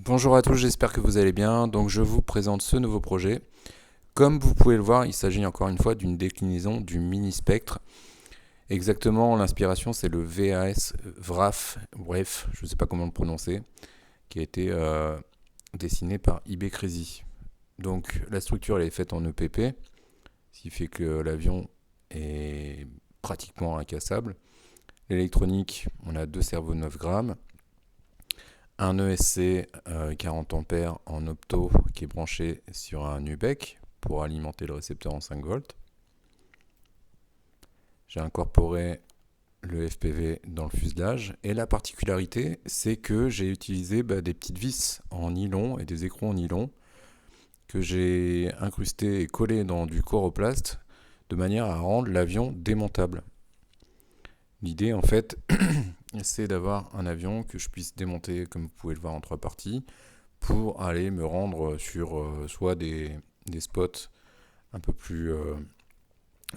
Bonjour à tous, j'espère que vous allez bien. Donc je vous présente ce nouveau projet. Comme vous pouvez le voir, il s'agit encore une fois d'une déclinaison du mini spectre. Exactement, l'inspiration c'est le VAS VRAF, bref, je ne sais pas comment le prononcer, qui a été dessiné par IB Crazy. Donc la structure elle est faite en EPP, ce qui fait que l'avion est pratiquement incassable. L'électronique, on a deux cerveaux de 9 grammes. Un ESC 40 ampères en opto qui est branché sur un UBEC pour alimenter le récepteur en 5 volts. J'ai incorporé le FPV dans le fuselage et la particularité c'est que j'ai utilisé des petites vis en nylon et des écrous en nylon que j'ai incrusté et collé dans du coroplast de manière à rendre l'avion démontable. L'idée en fait c'est d'avoir un avion que je puisse démonter comme vous pouvez le voir en 3 parties pour aller me rendre sur soit des spots un peu plus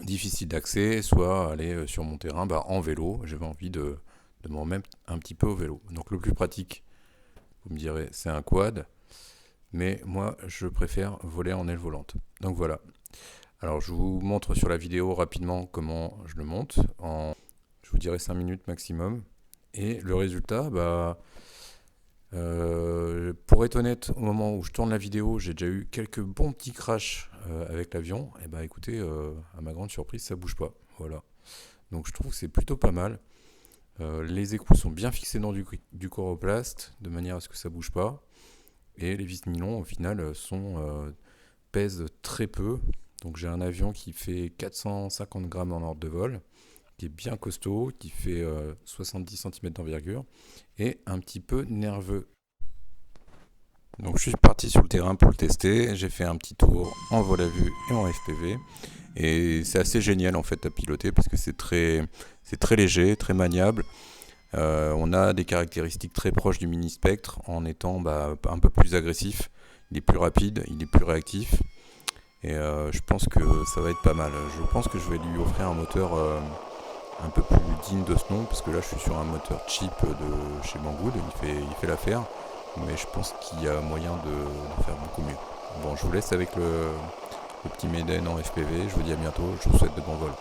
difficiles d'accès, soit aller sur mon terrain en vélo. J'avais envie de m'en mettre un petit peu au vélo. Donc le plus pratique, vous me direz, c'est un quad, mais moi je préfère voler en aile volante. Donc voilà. Alors je vous montre sur la vidéo rapidement comment je le monte je vous dirai 5 minutes maximum. Et le résultat, pour être honnête, au moment où je tourne la vidéo, j'ai déjà eu quelques bons petits crashs avec l'avion. Et écoutez, à ma grande surprise, ça bouge pas. Voilà. Donc je trouve que c'est plutôt pas mal. Les écrous sont bien fixés dans du coroplast, de manière à ce que ça bouge pas. Et les vis nylon, au final, pèsent très peu. Donc j'ai un avion qui fait 450 grammes en ordre de vol, qui est bien costaud, qui fait 70 cm d'envergure et un petit peu nerveux. Donc je suis parti sur le terrain pour le tester, j'ai fait un petit tour en vol à vue et en FPV et c'est assez génial en fait à piloter parce que c'est très léger, très maniable. On a des caractéristiques très proches du mini spectre en étant un peu plus agressif, il est plus rapide, il est plus réactif et je pense que ça va être pas mal. Je pense que je vais lui offrir un moteur un peu plus digne de ce nom parce que là je suis sur un moteur cheap de chez Banggood, il fait l'affaire, mais je pense qu'il y a moyen de faire beaucoup mieux. Bon, je vous laisse avec le petit Maiden en FPV, je vous dis à bientôt, je vous souhaite de bons vols.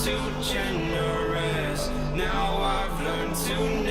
Too generous. Now I've learned to